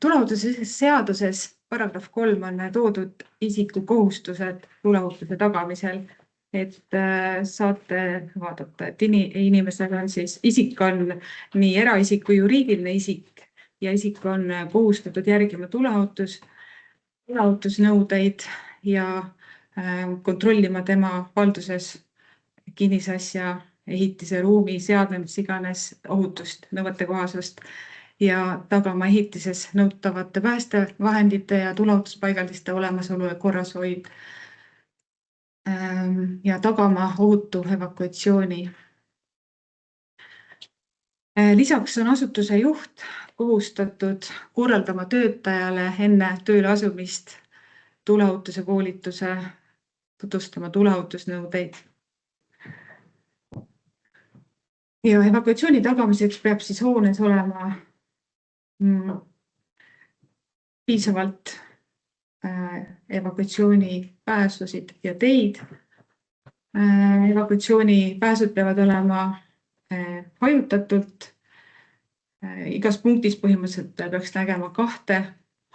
Tuleohutuse seaduses paragrahv 3 on toodud isiku kohustused tuleohutuse tagamisel, et saate vaadata, et inimesel on siis isik on nii eraisik kui juriidiline isik ja isik on kohustatud järgima tuleohutusnõudeid ja kontrollima tema valduses kinnisasja, ehitise, ruumi, seadme, mis iganes ohutust, nõuetekohasust ja tagama ehitises nõutavate päästevahendite ja tuleohutuspaigaldiste olemasolu ja korrashoid ja tagama ohutu evakuatsiooni. Lisaks on asutuse juht kohustatud korraldama töötajale enne tööle asumist tuleohutuse koolituse, tutvustama tuleohutusnõudeid. Ja evakuatsiooni tagamiseks peab siis hoones olema piisavalt evakuatsiooni pääsusid ja teid. Evakuatsiooni pääsud peavad olema hajutatult. Igas punktis põhimõtteliselt peaks nägema 2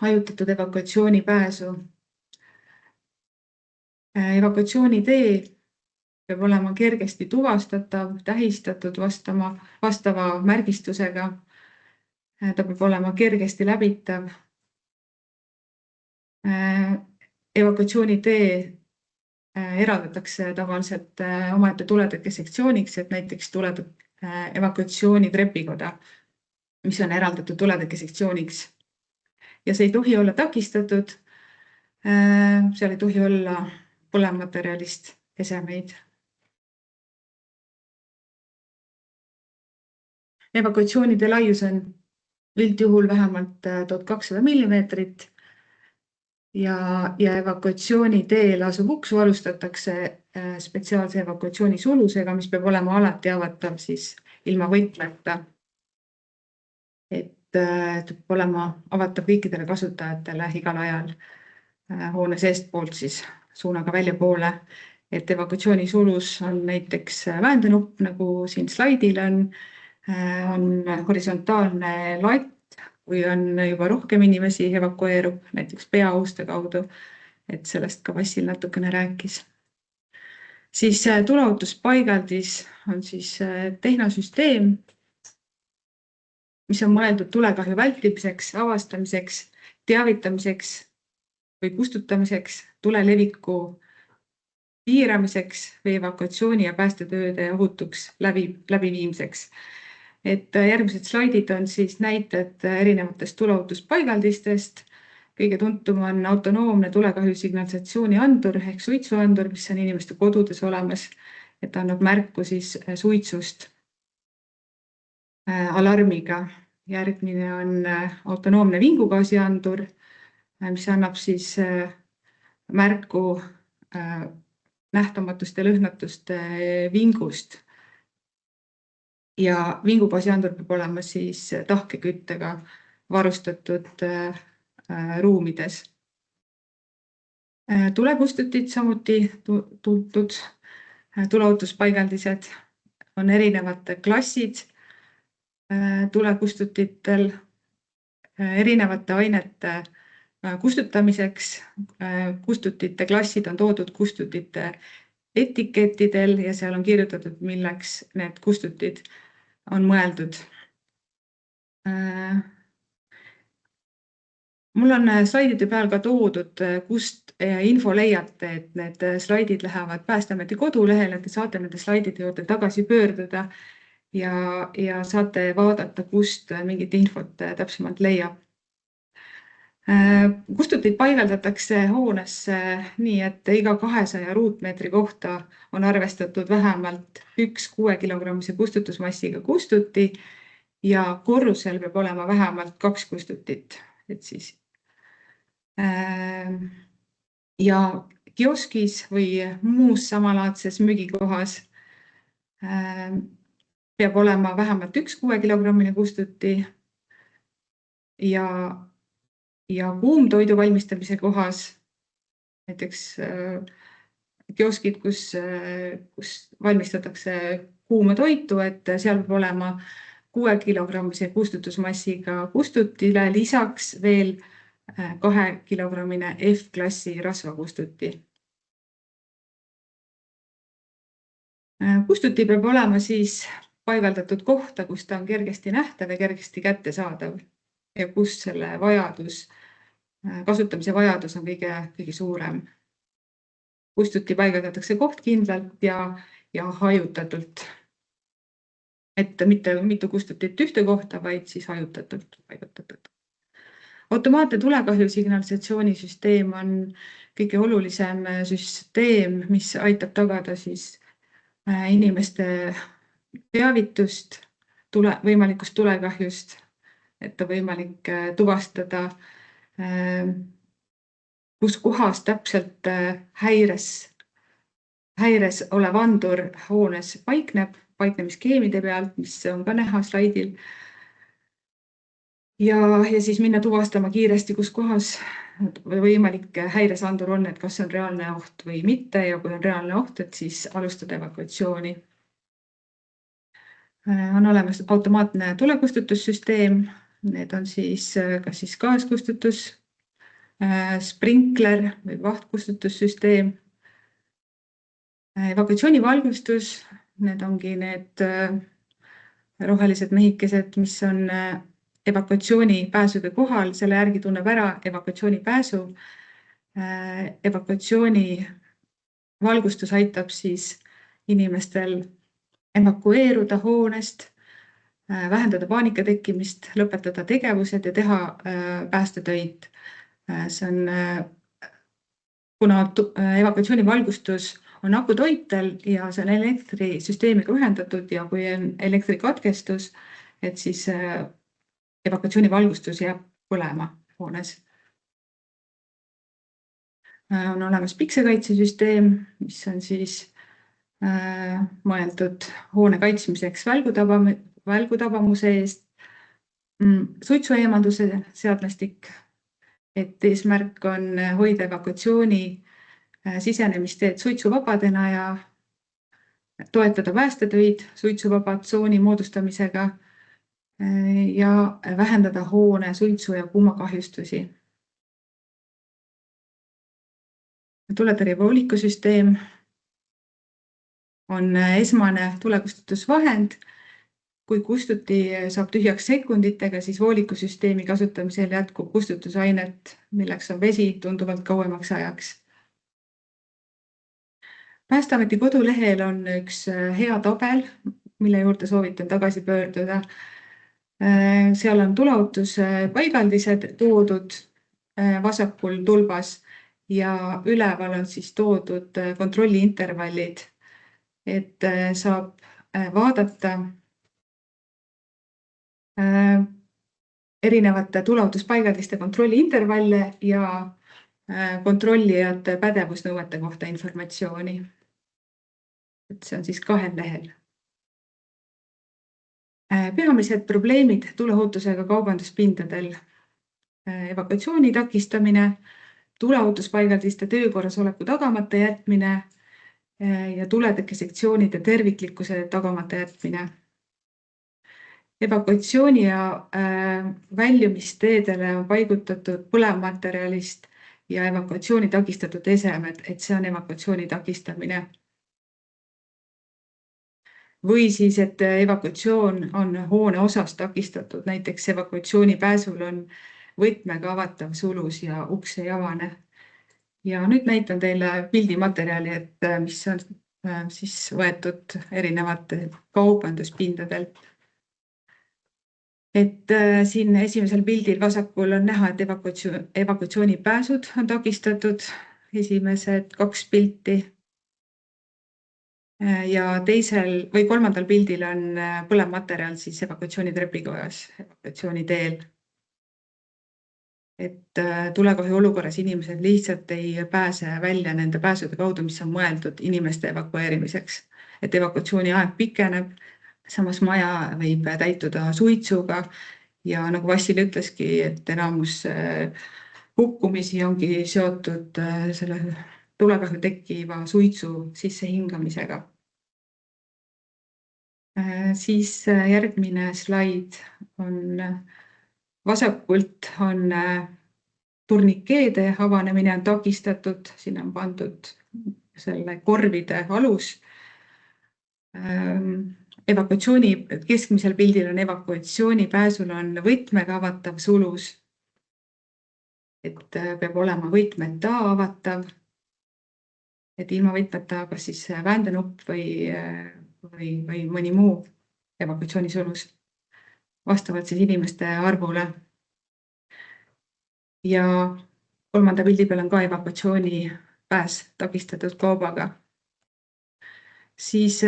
hajutatud evakuatsiooni pääsu. Evakuatsiooni tee peab olema kergesti tuvastatav, tähistatud vastava märgistusega. Ta peab olema kergesti läbitav. Evakuatsiooni tee eraldatakse tavaliselt omaette tuletõkke sektsiooniks, et näiteks tuleb evakuatsiooni trepikoda, mis on eraldatud tuletõkke sektsiooniks. Ja see ei tohi olla takistatud, seal ei tohi olla põlematerjalist esemeid. Evakuatsioonide laius on üldjuhul vähemalt 1200 millimeetrit ja evakuatsiooni teel asuv uks alustatakse spetsiaalse evakuatsiooni sulusega, mis peab olema alati avatav siis ilma võtmeta. Et peab olema avatav kõikidele kasutajatele igal ajal hoone seestpoolt siis suunaga väljapoole. Et evakuatsiooni sulus on näiteks väändenupp, nagu siin slaidil on horisontaalne latt, kui on juba rohkem inimesi evakueerub, näiteks peauste kaudu, et sellest ka Vassil natukene rääkis. Siis tuleohutuspaigaldis on siis tehnosüsteem, mis on mõeldud tulekahju vältimiseks, avastamiseks, teavitamiseks või kustutamiseks, tule leviku piiramiseks või evakuatsiooni ja päästetööde ohutuks läbiviimiseks. Et järgmised slaidid on siis näited erinevatest tuleohutuspaigaldistest. Kõige tuntum on autonoomne tulekahju signalisatsiooni andur ehk suitsuandur, mis on inimeste kodudes olemas, et annab märku siis suitsust alarmiga. Järgmine on autonoomne vingugaasiandur, mis annab siis märku nähtamatust ja lõhnatust vingust. Ja vingugaasiandur peab olema siis tahkeküttega varustatud ruumides. Tulekustutid samuti tuntud tuleohutuspaigaldised on erinevad klassid tulekustutitel erinevate ainete kustutamiseks. Kustutite klassid on toodud kustutite etikettidel ja seal on kirjutatud, milleks need kustutid on mõeldud. Mul on slaidide peal ka toodud, kust info leiate, et need slaidid lähevad Päästeameti kodulehele, te saate nende slaidide juurde tagasi pöörduda ja saate vaadata, kust mingit infot täpsemalt leiab. Kustutid paigaldatakse hoonesse nii, et iga 200 ruutmeetri kohta on arvestatud vähemalt 1 6-kilogrammise kustutusmassiga kustuti ja korrusel peab olema vähemalt 2 kustutit. Et siis. Ja kioskis või muus samalaadses müügikohas peab olema vähemalt 1 6-kilogramine kustuti ja kuumtoidu valmistamise kohas, näiteks kioskid, kus valmistatakse kuuma toitu, et seal peab olema 6-kilogrammise kustutusmassiga kustutile lisaks veel 2-kilogrammine F-klassi rasvakustuti. Kustuti peab olema siis paigaldatud kohta, kus ta on kergesti nähtav ja kergesti kättesaadav ja kus selle kasutamise vajadus on kõige suurem. Kustuti paigaldatakse kohtkindlalt ja hajutatult. Et mitte mitu kustutit ühte kohta, vaid siis hajutatult paigutatud. Automaatne tulekahju signalisatsioonisüsteem on kõige olulisem süsteem, mis aitab tagada siis inimeste teavitust võimalikust tulekahjust, et on võimalik tuvastada, kus kohas täpselt häires olev andur hoones paiknemisskeemide pealt, mis on ka näha slaidil. Ja siis minna tuvastama kiiresti, kus kohas võimalik häiresandur on, et kas on reaalne oht või mitte ja kui on reaalne oht, et siis alustada evakuatsiooni. On olemas automaatne tulekustutussüsteem, need on siis kas siis gaaskustutus, sprinkler või vahtkustutussüsteem, evakuatsioonivalgustus, need ongi need rohelised mehikesed, mis on evakuatsioonipääsude kohal, selle järgi tunneb ära evakuatsioonipääsu. Evakuatsioonivalgustus aitab siis inimestel evakueeruda hoonest, vähendada paanika tekkimist, lõpetada tegevused ja teha päästetöid. See on, kuna evakuatsioonivalgustus on akutoitel ja see on elektrisüsteemiga ühendatud ja kui on elektrikatkestus, et siis evakuatsioonivalgustus jääb põlema hoones. On olemas piksekaitsesüsteem, mis on siis mõeldud hoone kaitsmiseks välgutabamuse eest, suitsueemalduse seadmestik, et eesmärk on hoida evakuatsiooni sisenemisteed suitsuvabadena ja toetada päästetöid suitsuvaba tsooni moodustamisega ja vähendada hoone suitsu- ja kuumakahjustusi. Tuletõrjevoolikosüsteem on esmane tulekustutusvahend. Kui kustuti saab tühjaks sekunditega, siis voolikusüsteemi kasutamisel jätkub kustutusainet, milleks on vesi tunduvalt kauemaks ajaks. Päästeameti kodulehel on üks hea tabel, mille juurde soovitan tagasi pöörduda. Seal on tuleohutuspaigaldised toodud vasakul tulbas ja üleval on siis toodud kontrolliintervallid, et saab vaadata erinevate tuleohutuspaigaldiste kontrolliintervalle ja kontrollijate pädevusnõuete kohta informatsiooni. Et see on siis 2 lehel. Peamised probleemid tuleohutusega kaubanduspindadel, evakuatsiooni takistamine, tuleohutuspaigaldiste töökorras oleku tagamata jätmine ja tuletekkesektsioonide terviklikkuse tagamata jätmine. Evakuatsiooni ja väljumisteedele on paigutatud põlevmaterjalist ja evakuatsiooni takistatud esemed, et see on evakuatsiooni takistamine. Või siis, et evakuatsioon on hoone osas takistatud, näiteks evakuatsioonipääsul on võtmega avatav sulus ja uks ei avane. Ja nüüd näitan teile pildimaterjali, et mis on siis võetud erinevate kaubanduspindadelt. Et siin esimesel pildil vasakul on näha, et evakuatsioonipääsud on takistatud, esimesed 2 pilti. Ja teisel või 3. pildil on põlevmaterjal siis evakuatsioonitrepikojas, evakuatsiooniteel. Et tulekahju olukorras inimesed lihtsalt ei pääse välja nende pääsude kaudu, mis on mõeldud inimeste evakueerimiseks. Et evakuatsiooni aeg pikeneb, samas maja võib täituda suitsuga ja nagu Vassil ütleski, et enamus hukkumisi ongi seotud selle tulekahju tekkiva suitsu sissehingamisega. Siis järgmine slaid on vasakult on turnikeede avanemine on takistatud, siin on pandud selle korvide alus. Evakuatsiooni, keskmisel pildil on evakuatsiooni pääsul on võtmega avatav sulus, et peab olema võtmeta avatav, et ilma võtmeta kas siis väändenupp või mõni muu evakuatsioonisulus vastavalt siis inimeste arvule. Ja kolmanda pildi peal on ka evakuatsiooni pääs takistatud kaubaga. Siis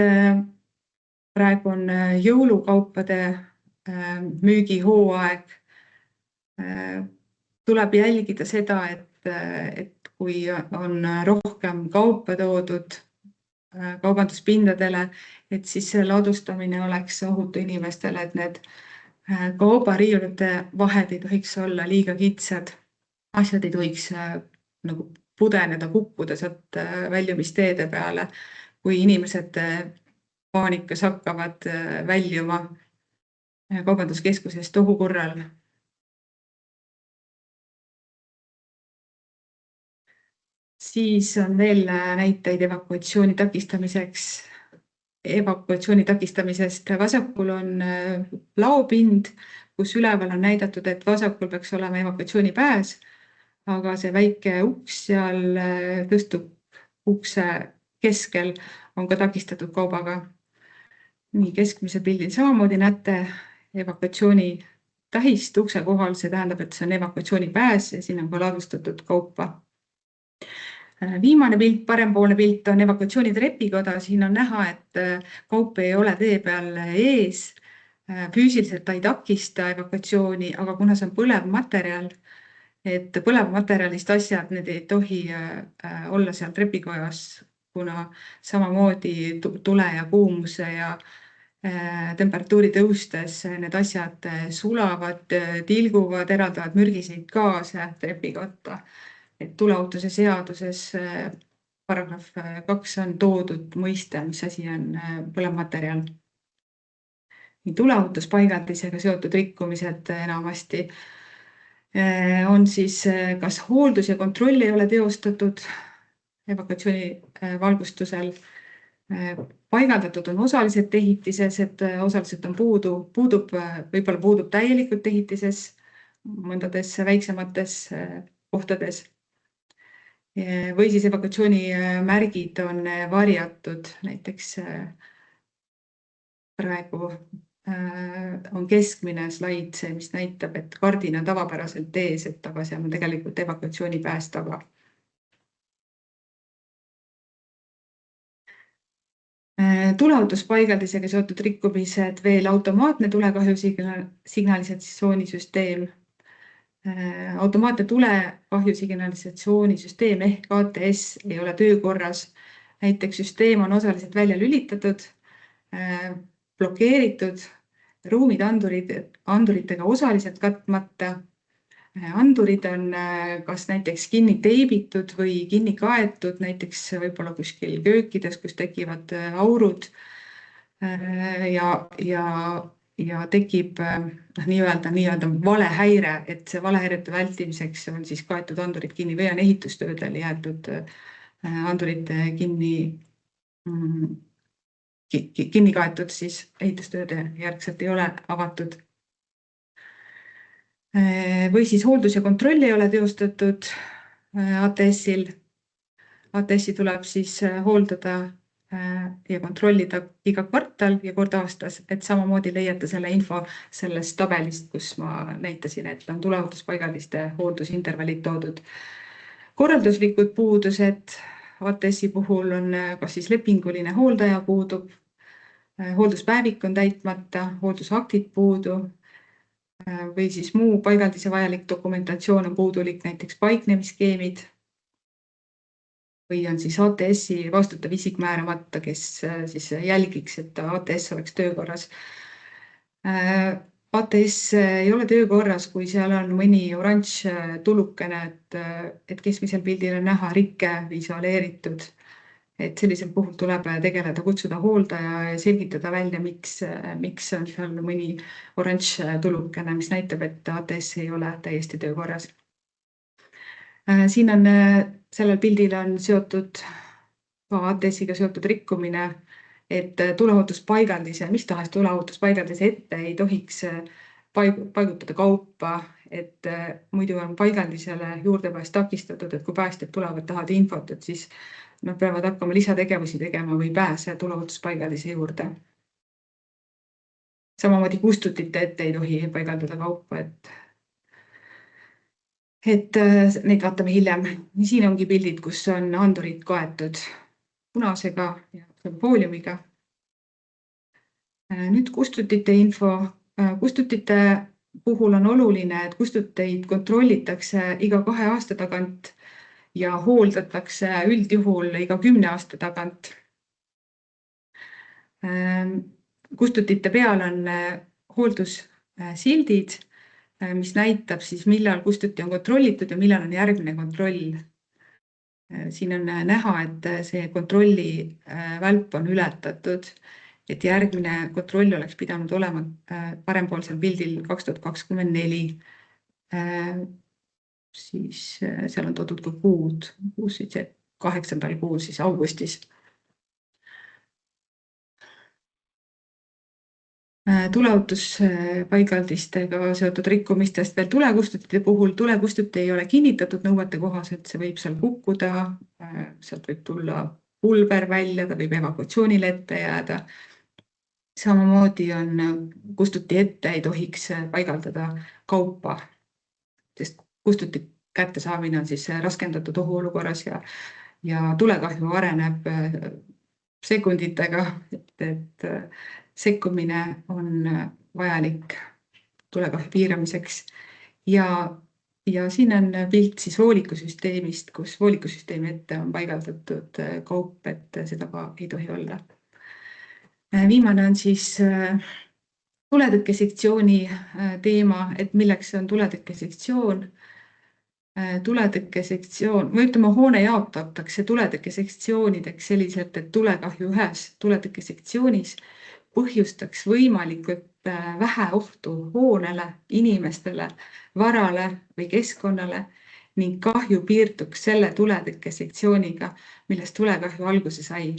praegu on jõulukaupade müügihooaeg. Tuleb jälgida seda, et kui on rohkem kaupa toodud kaubanduspindadele, et siis see ladustamine oleks ohutu inimestele, et need kaubariiulite vahed ei tohiks olla liiga kitsad. Asjad ei tohiks nagu pudeneda, kukkuda sealt väljumisteede peale, kui inimesed paanikas hakkavad väljuma kaubanduskeskusest ohu korral. Siis on veel näiteid evakuatsiooni takistamisest. Vasakul on laopind, kus üleval on näidatud, et vasakul peaks olema evakuatsioonipääs, aga see väike uks seal tõstub ukse keskel on ka takistatud kaubaga. Nii keskmise pildil samamoodi näete evakuatsiooni tähist ukse kohal, see tähendab, et see on evakuatsioonipääs ja siin on ka ladustatud kaupa. Viimane pilt, parempoolne pilt on evakuatsiooni trepikoda. Siin on näha, et kaup ei ole tee peal ees. Füüsiliselt ta ei takista evakuatsiooni, aga kuna see on põlevmaterjal, et põlevmaterjalist asjad, need ei tohi olla seal trepikojas, kuna samamoodi tule ja kuumuse ja temperatuuri tõustes need asjad sulavad, tilguvad, eraldavad mürgiseid gaase trepikotta. Et tuleohutuse seaduses paragrahv 2 on toodud mõiste, mis asi on põlevmaterjal. Tuleohutuspaigaldisega seotud rikkumised enamasti on siis kas hooldus ja kontroll ei ole teostatud evakuatsiooni valgustusel. Paigaldatud on osaliselt ehitises, et osaliselt on võib-olla puudub täielikult ehitises mõndades väiksemates kohtades. Või siis evakuatsiooni märgid on varjatud, näiteks praegu on keskmine slaid see, mis näitab, et kardin on tavapäraselt ees, aga seal on tegelikult evakuatsioonipääs taga. Tuleohutuspaigaldisega seotud rikkumised, veel automaatne tulekahju signalisatsioonisüsteem. Automaatne tulekahju signalisatsioonisüsteem ehk ATS ei ole töökorras. Näiteks süsteem on osaliselt välja lülitatud, blokeeritud, ruumid anduritega osaliselt katmata. Andurid on kas näiteks kinni teibitud või kinni kaetud, näiteks võib-olla kuskil köökides, kus tekivad aurud ja tekib nii-öelda valehäire, et see valehäirete vältimiseks on siis kaetud andurid kinni või on ehitustöödel jäetud andurid kinni kaetud, siis ehitustööde järgselt ei ole avatud. Või siis hooldus ja kontroll ei ole teostatud ATS-il. ATS-i tuleb siis hooldada ja kontrollida iga kvartal ja kord aastas, et samamoodi leiate selle info sellest tabelist, kus ma näitasin, et on tuleohutuspaigaldiste hooldusintervallid toodud. Korralduslikud puudused ATS-i puhul on kas siis lepinguline hooldaja puudub, hoolduspäevik on täitmata, hooldusaktid puudu või siis muu paigaldise vajalik dokumentatsioon on puudulik, näiteks paiknemisskeemid. Või on siis ATS-i vastutav isik määramata, kes siis jälgiks, et ATS oleks töökorras. ATS ei ole töökorras, kui seal on mõni oranž tulukene, et keskmisel pildil on näha rikke isoleeritud. et sellisel puhul tuleb tegeleda, kutsuda hooldaja ja selgitada välja, miks on seal mõni oranž tulukene, mis näitab, et ATS ei ole täiesti töökorras. Siin on sellel pildil on seotud ka ATS-iga seotud rikkumine, et tuleohutuspaigaldise, mis tahes tuleohutuspaigaldise ette ei tohiks paigutada kaupa, et muidu on paigaldisele juurdepääs takistatud, et kui päästjad tulevad, tahavad infot, et siis nad peavad hakkama lisategevusi tegema või pääse tuleohutuspaigaldise juurde. Samamoodi kustutite ette ei tohi paigaldada kaupa, et neid vaatame hiljem. Siin ongi pildid, kus on andurid kaetud punasega ja fooliumiga. Nüüd kustutite info. Kustutite puhul on oluline, et kustuteid kontrollitakse iga 2 aasta tagant ja hooldatakse üldjuhul iga 10 aasta tagant. Kustutite peal on hooldussildid, mis näitab siis, millal kustuti on kontrollitud ja millal on järgmine kontroll. Siin on näha, et see kontrolli välp on ületatud, et järgmine kontroll oleks pidanud olema parempoolsel pildil 2024. Siis seal on toodud ka kuud, 8. kuul siis augustis. Tuleohutuspaigaldistega seotud rikkumistest veel tulekustutite puhul. Tulekustuti ei ole kinnitatud nõuete kohaselt, see võib seal kukkuda, sealt võib tulla pulber välja, ta võib evakuatsioonile ette jääda. Samamoodi on kustuti ette ei tohiks paigaldada kaupa, sest kustuti kättesaamine on siis raskendatud ohuolukorras ja tulekahju areneb sekunditega, et sekkumine on vajalik tulekahju piiramiseks. Ja siin on pilt siis voolikusüsteemist, kus voolikusüsteemi ette on paigaldatud kaup, et seda ka ei tohi olla. Viimane on siis tuletõkkesektsiooni teema, et milleks on tuletõkkesektsioon. Tuletõkkesektsioon, või ütleme, hoone jaotatakse tuletõkkesektsioonideks selliselt, et tulekahju ühes tuletõkkesektsioonis põhjustaks võimalikult vähe ohtu hoonele, inimestele, varale või keskkonnale ning kahju piirduks selle tuletõkkesektsiooniga, millest tulekahju alguse sai.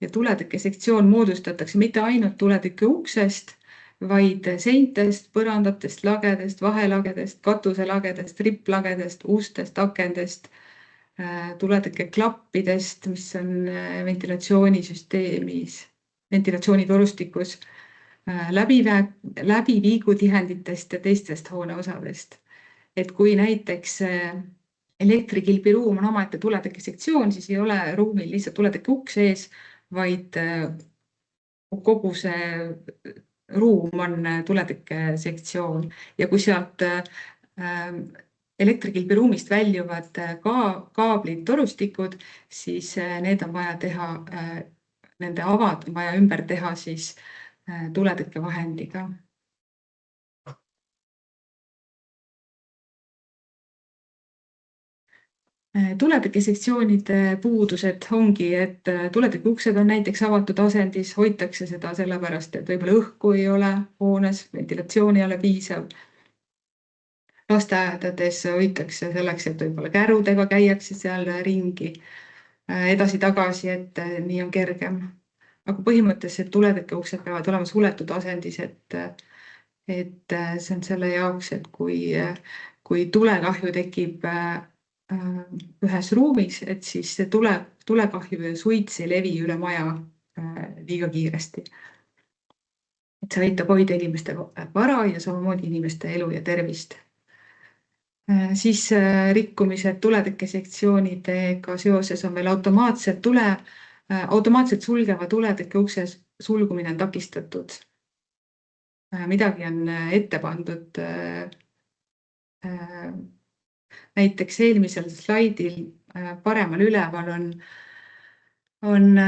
Ja tuletõkkesektsioon moodustatakse mitte ainult tuletõkke uksest, vaid seintest, põrandatest, lagedest, vahelagedest, katuselagedest, ripplagedest, ustest, akendest, tuletõkke klappidest, mis on ventilatsioonisüsteemis, ventilatsioonitorustikus, läbiviigutihenditest ja teistest hooneosadest. Et kui näiteks elektrikilbiruum on omaette tuletõkkesektsioon, siis ei ole ruumil lihtsalt tuletõkke uks ees, vaid kogu see ruum on tuletõkkesektsioon ja kui sealt elektrikilbiruumist väljuvad kaablid, torustikud, siis need on vaja teha, nende avad on vaja ümber teha siis tuletõkkevahendiga. Tuletõkkesektsioonide puudused ongi, et tuletõkke uksed on näiteks avatud asendis, hoitakse seda sellepärast, et võib-olla õhku ei ole hoones, ventilatsioon ei ole piisav. Lasteaedades hoitakse selleks, et võib-olla kärudega käiakse seal ringi edasi-tagasi, et nii on kergem. Aga põhimõtteliselt tuletõkke uksed peavad olema suletud asendis, et see on selle jaoks, et kui tulekahju tekib ühes ruumis, et siis see tulekahju ja suits ei levi üle maja liiga kiiresti. Et see aitab hoida inimeste vara ja samamoodi inimeste elu ja tervist. Siis rikkumised tuletõkkesektsioonidega seoses on veel automaatselt sulgeva tuletõkke ukse sulgumine on takistatud. Midagi on ette pandud. Näiteks eelmisel slaidil paremal üleval on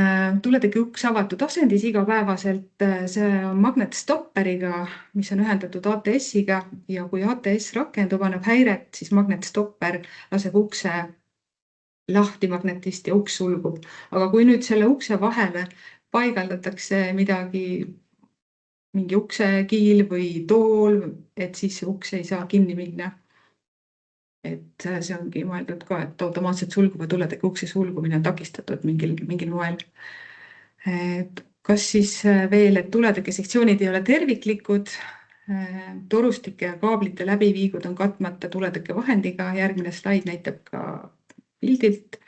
tuletõkke uks avatud asendis igapäevaselt. See on magnetstopperiga, mis on ühendatud ATS-iga ja kui ATS rakendub, annab häiret, siis magnetstopper laseb ukse lahti magnetist ja uks sulgub. Aga kui nüüd selle ukse vahele paigaldatakse midagi, mingi uksekiil või tool, et siis see uks ei saa kinni minna. Et see ongi mõeldud ka, et automaatselt sulguva tuletõkke ukse sulgumine on takistatud mingil moel. Kas siis veel, et tuletõkkesektsioonid ei ole terviklikud, torustike ja kaablite läbiviigud on katmata tuletõkke vahendiga, järgmine slaid näitab ka pildilt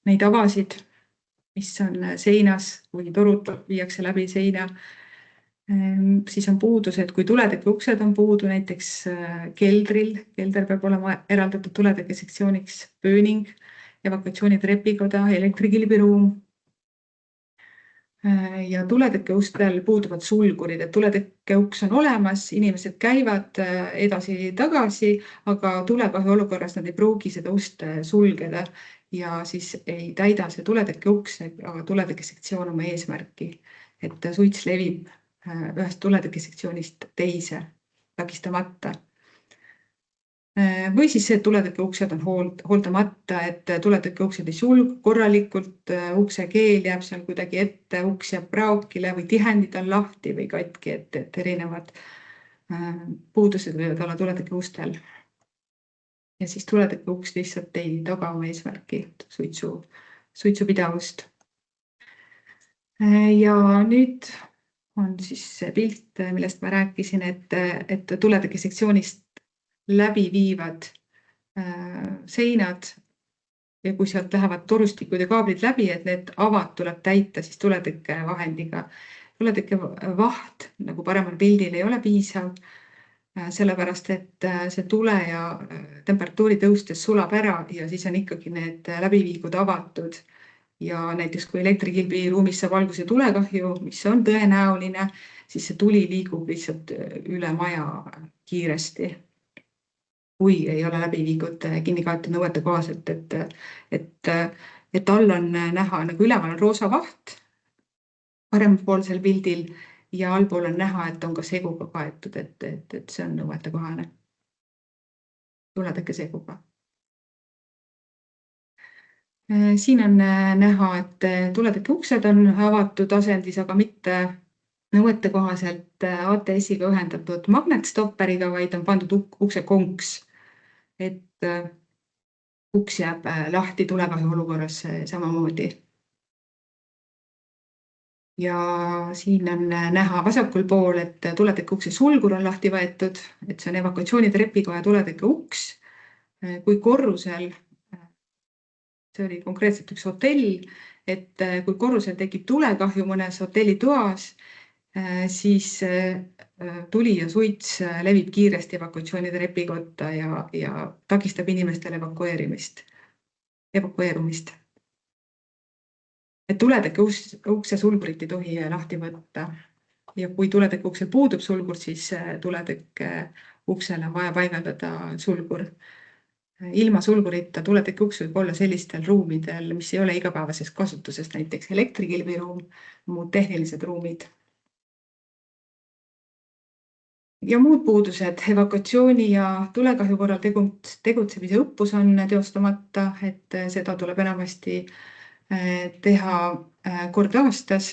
neid avasid, mis on seinas, kui torud viiakse läbi seina. Siis on puudused, kui tuletõkke uksed on puudu, näiteks keldril, kelder peab olema eraldatud tuletõkke sektsiooniks, pööning, evakuatsioonitrepikoda, elektrikilbiruum. Ja tuletõkke ustel puuduvad sulgurid, et tuletõkke uks on olemas, inimesed käivad edasi-tagasi, aga tulekahju olukorras nad ei pruugi seda ust sulgeda ja siis ei täida see tuletõkke uks, aga tuletõkke sektsioon oma eesmärki, et suits levib ühest tuletõkkesektsioonist teise takistamata. Või siis see, et tuletõkke uksed on hooldamata, et tuletõkke uksed ei sulgu korralikult, ukse keel jääb seal kuidagi ette, uks jääb praokile või tihendid on lahti või katki, et erinevad puudused võivad olla tuletõkke ustel. Ja siis tuletõkke uks lihtsalt ei taga oma eesmärki, suitsupidavust. Ja nüüd on siis see pilt, millest ma rääkisin, et tuletõkke sektsioonist läbi viivad seinad ja kui sealt lähevad torustikud ja kaablid läbi, et need avad tuleb täita siis tuletõkke vahendiga. Tuletõkke vaht, nagu paremal pildil, ei ole piisav, sellepärast et see tule ja temperatuuri tõustes sulab ära ja siis on ikkagi need läbiviigud avatud. Ja näiteks kui elektrikilbi ruumis saab alguse tulekahju, mis on tõenäoline, siis see tuli liigub lihtsalt üle maja kiiresti, kui ei ole läbiviigud kinnikaetud nõuete kohaselt, et all on näha, nagu üleval on roosa vaht parempoolsel pildil ja allpool on näha, et on ka seguga kaetud, et see on nõuete kohane tuletõkke seguga. Siin on näha, et tuletõkke uksed on avatud asendis, aga mitte nõuete kohaselt ATS-iga ühendatud magnetstopperiga, vaid on pandud ukse konks, et uks jääb lahti tulekahju olukorras samamoodi. Ja siin on näha vasakul pool, et tuletõkke ukse sulgur on lahti võetud, et see on evakuatsioonitrepikoja tuletõkke uks, kui korrusel see oli konkreetselt üks hotell, et kui korrusel tekib tulekahju mõnes hotellitoas, siis tuli ja suits levib kiiresti evakuatsioonitrepikotta ja takistab inimestel evakueerumist. Et tuletõkke ukse sulgurit ei tohi lahti võtta ja kui tuletõkke uksel puudub sulgur, siis tuletõkke uksele on vaja paigaldada sulgur. Ilma sulgurita tuletõkke uks võib olla sellistel ruumidel, mis ei ole igapäevases kasutuses, näiteks elektrikilbiruum, muud tehnilised ruumid. Ja muud puudused, evakuatsiooni ja tulekahju korral tegutsemise õppus on teostamata, et seda tuleb enamasti teha kord aastas,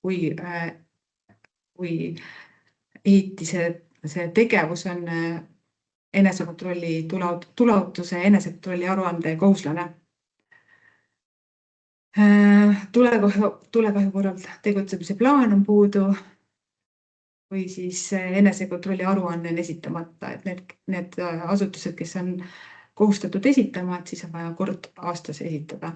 kui ehitise tegevus on enesekontrolli tuleohutuse enesekontrolli aruande kohuslane. Tulekahju korral tegutsemise plaan on puudu või siis enesekontrolli aruanne on esitamata, et need asutused, kes on kohustatud esitama, et siis on vaja kord aastas esitada.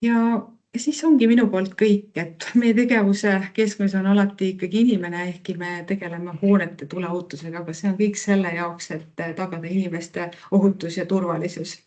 Ja siis ongi minu poolt kõik, et meie tegevuse keskmes on alati ikkagi inimene, ehkki me tegeleme hoonete tuleohutusega, aga see on kõik selle jaoks, et tagada inimeste ohutus ja turvalisus.